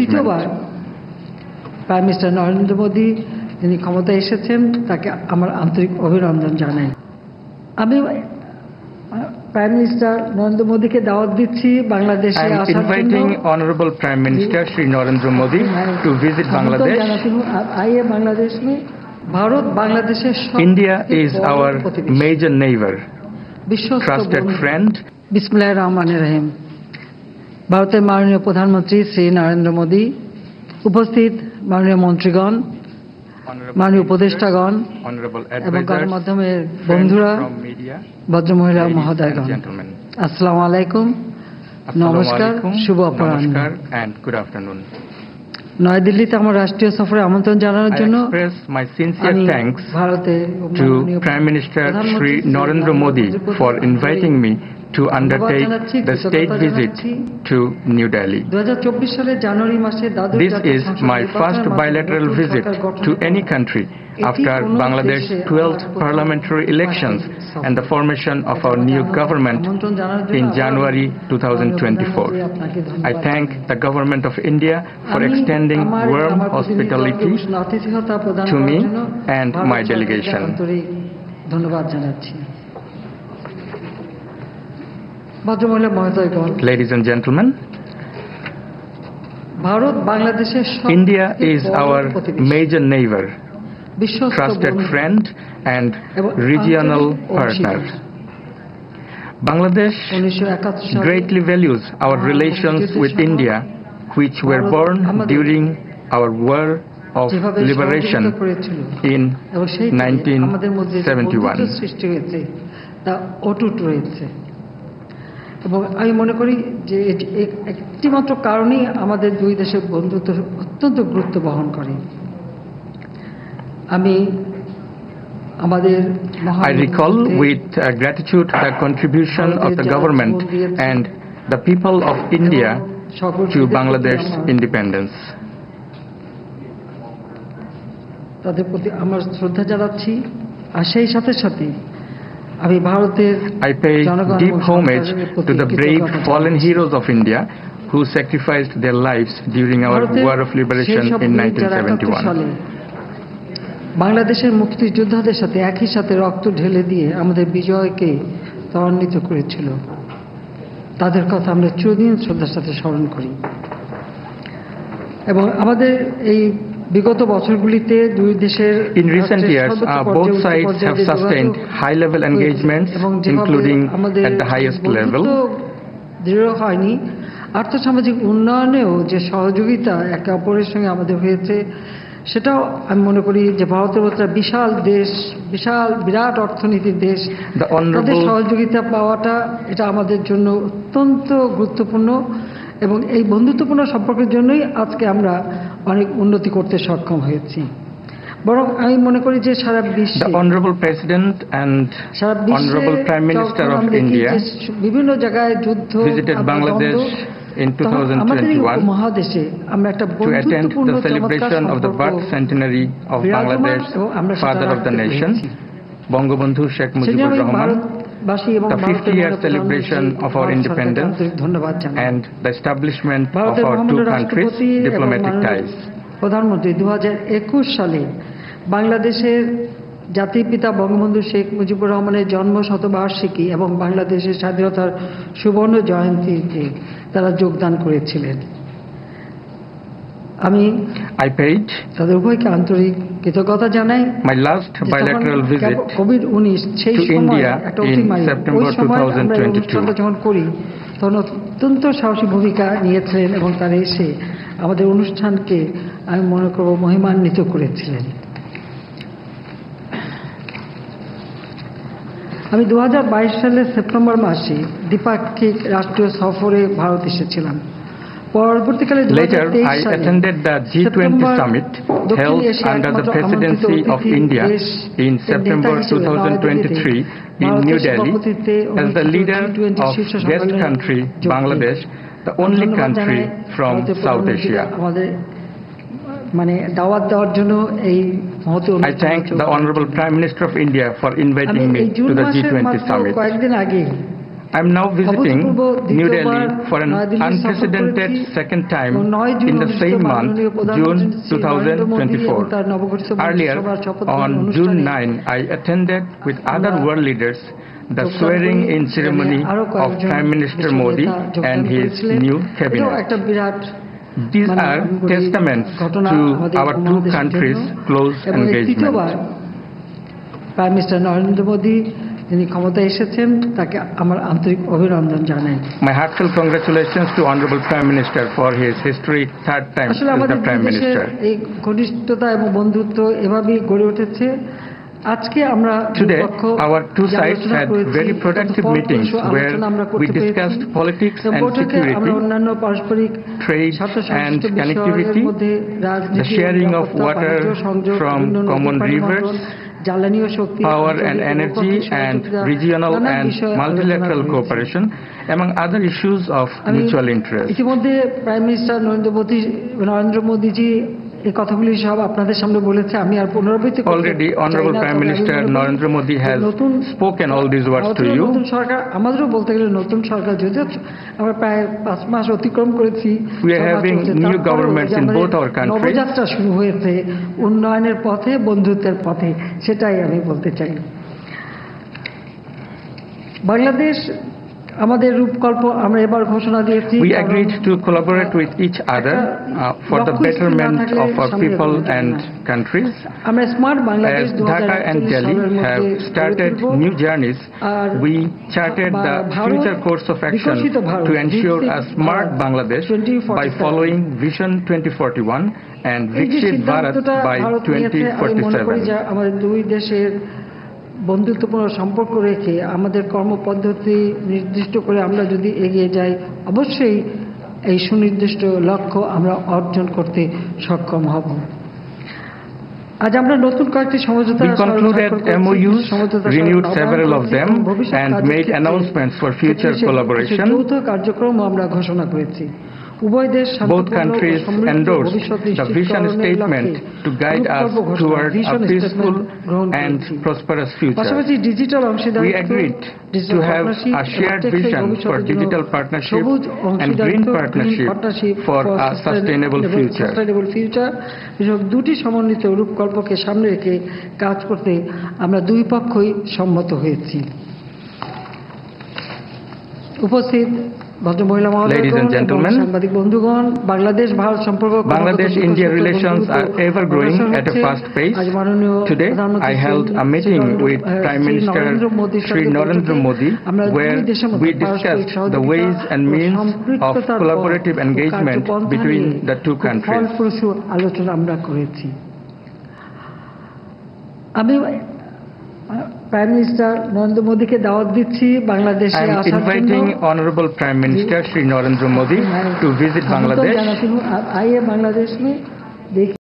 তৃতীয়বার prime minister Narendra Modi তিনি ক্ষমতায় এসেছেন, তাকে আমার আন্তরিক অভিনন্দন জানাই। আমি প্রাইম মিনিস্টার নরেন্দ্র মোদীকে দাওয়াত দিচ্ছি বাংলাদেশে I am আসার জন্য। inviting Honorable Prime Minister Shri Narendra Modi to visit Bangladesh. आइए बांग्लादेश में। Bharat बांग्लादेशेर India is our major neighbor, trusted friend. বিসমিল্লাহির রহমানির রহিম। ভারতের মাননীয় প্রধানমন্ত্রী শ্রী নরেন্দ্র মোদী, উপস্থিত মাননীয় মন্ত্রীগণ, মাননীয় উপদেষ্টাগণ এবং গণমাধ্যমের বন্ধুরা, ভদ্রমহিলা মহোদয়গণ, আসসালামু আলাইকুম, নমস্কার, শুভ অপরাহ্ন। নয়াদিল্লিতে আমার রাষ্ট্রীয় সফরে আমন্ত্রণ জানানোর জন্য my sincere thanks to Prime Minister Shri Narendra Modi for inviting me to undertake the state visit to New Delhi. 2024 সালের জানুয়ারি মাসে This is my first bilateral visit to any country after Bangladesh's 12th parliamentary elections and the formation of our new government in January 2024. I thank the Government of India for extending warm hospitality to me and my delegation. ধন্যবাদ জানাচ্ছি। ভদ্রমহিলা মহোদয়গণ, ladies and gentlemen, Bharat বাংলাদেশের India is our major neighbor, trusted friend and regional partner. Bangladesh greatly values our relations with India, which were born during our war of liberation in 1971. এবং আমি মনে করি যে একটি মাত্র কারণেই আমাদের দুই দেশের বন্ধুত্ব অত্যন্ত গুরুত্ব বহন করে। আমি আমাদের I recall with gratitude the contribution of the government and the people of India to Bangladesh's independence. তাদের প্রতি আমার শ্রদ্ধা জানাচ্ছি, আর সেই সাথে সাথে আমি ভারতের I pay deep homage to the brave fallen heroes of India who sacrificed their lives during our war of liberation in 1971. বাংলাদেশের মুক্তিযোদ্ধাদের সাথে একই সাথে রক্ত ঢেলে দিয়ে আমাদের বিজয়কে ত্বরান্বিত করেছিল, তাদের কথা আমরা চিরদিন শ্রদ্ধার সাথে স্মরণ করি। এবং আমাদের এই বিগত বছরগুলিতে দুই দেশের In recent years, both sides have sustained high-level engagements, including at the highest level. দৃঢ় হয়নি, আর্থসামাজিক উন্নয়নেও যে সহযোগিতা একে অপরের সঙ্গে আমাদের হয়েছে, সেটাও আমি মনে করি যে ভারতের মতো বিশাল দেশ, বিরাট অর্থনীতির দেশ, তাদের সহযোগিতা পাওয়াটা এটা আমাদের জন্য অত্যন্ত গুরুত্বপূর্ণ। এবং এই বন্ধুত্বপূর্ণ সম্পর্কের জন্যই আজকে আমরা অনেক উন্নতি করতে সক্ষম হয়েছি। বরং আমি মনে করি যে সারা বিশ্বে The Honorable President and Honorable Prime Minister of India বিভিন্ন জায়গায় যুদ্ধ visited Bangladesh in 2021 মহাদেশে আমরা একটা to attend the celebration of the birth centenary of Bangladesh, father of the nation, Bangabandhu Sheikh Mujibur Rahman, the 50-year celebration of our independence and the establishment of our two countries' diplomatic ties. প্রধানমন্ত্রী 2021 সালে বাংলাদেশের জাতির পিতা বঙ্গবন্ধু শেখ মুজিবুর রহমানের জন্ম শতবার্ষিকী এবং বাংলাদেশের স্বাধীনতার সুবর্ণ জয়ন্তীতে তারা যোগদান করেছিলেন। আমি তাদের উভয়কে আন্তরিক কৃতজ্ঞতা জানাই। My last bilateral visit COVID-19 সেই to India in September 2022. যখন করি তখন অত্যন্ত সাহসী ভূমিকা নিয়েছিলেন এবং তারা এসে আমাদের অনুষ্ঠানকে আমি মনে করব মহিমান্বিত করেছিলেন। আমি 2022 সালের সেপ্টেম্বর মাসে দ্বিপাক্ষিক রাষ্ট্রীয় সফরে ভারত এসেছিলাম। পরবর্তীকালে Later, I attended the G20 summit held under the presidency of India in September 2023 in New Delhi as the leader of guest country Bangladesh, the only country from South Asia. I thank the Honorable Prime Minister of India for inviting me to the G20 summit. I'm now visiting New Delhi for an unprecedented second time in the same month, June 2024. Earlier, on June 9, I attended with other world leaders the swearing-in ceremony of Prime Minister Modi and his new cabinet. These are testaments to our two countries' close engagement. Prime minister Narendra Modi যিনি ক্ষমতায় এসেছেন তাকে আমার আন্তরিক অভিনন্দন জানাই। My heartfelt congratulations to Honorable Prime Minister for his historic third time as the Prime Minister. এই ঘনিষ্ঠতা এবং বন্ধুত্ব এভাবেই গড়ে উঠেছে। আজকে আমরা Today, our two sides had very productive meetings where we discussed politics and security, trade and connectivity, the sharing of water from common rivers, power and energy, and regional and multilateral cooperation, among other issues of mutual interest. ইতিমধ্যে prime minister Narendra মোদীজি এই কথাগুলি সব আপনাদের সামনে বলেছে, আমি আর পুনরাবৃত্তি করতে চাই না। Already, Honorable Prime Minister Narendra Modi has spoken all these words to you. নতুন সরকার, আমাদেরও বলতে গেলে নতুন সরকার, যদিও আমরা প্রায় 5 মাস অতিক্রম করেছি। We are having new governments in both our countries. Nabajatra শুরু হয়েছে উন্নয়নের পথে, বন্ধুত্বের পথে, সেটাই আমি বলতে চাই। বাংলাদেশ আমাদের রূপকল্প আমরা এবার ঘোষণা দিয়েছি। We agreed to collaborate with each other for the betterment of our people and countries. আমরা smart Bangladesh As Dhaka and Delhi have started new journeys, we charted the future course of action to ensure a smart Bangladesh by following Vision 2041 and Viksit Bharat by 2047. আমাদের দুই দেশের বন্ধুত্বপূর্ণ সম্পর্ক রেখে আমাদের কর্মপদ্ধতি নির্দিষ্ট করে আমরা যদি এগিয়ে যাই, অবশ্যই এই সুনির্দিষ্ট লক্ষ্য আমরা অর্জন করতে সক্ষম হব। আজ আমরা নতুন কয়েকটি সমঝোতা We concluded MOUs, renewed several of them, and made announcements for future collaboration. যৌথ কার্যক্রম আমরা ঘোষণা করেছি। Both countries endorsed the vision statement to guide us toward a peaceful and prosperous future. We agreed to have a shared vision for digital partnership and green partnership for a sustainable future. দুটি সমন্বিত রূপকল্পকে সামনে রেখে কাজ করতে আমরা দুই পক্ষই সম্মত হয়েছি। উপস্থিত Ladies and gentlemen, Bangladesh-India relations are ever growing at a fast pace. Today, I held a meeting with Prime Minister Shri Narendra Modi where we discussed the ways and means of collaborative engagement between the two countries. Prime minister Narendra মোদীকে দাওয়াত দিচ্ছি বাংলাদেশে আসার জন্য। I am inviting Honorable Prime Minister Shri Narendra Modi to visit Bangladesh. आइए बांग्लादेश में देखिए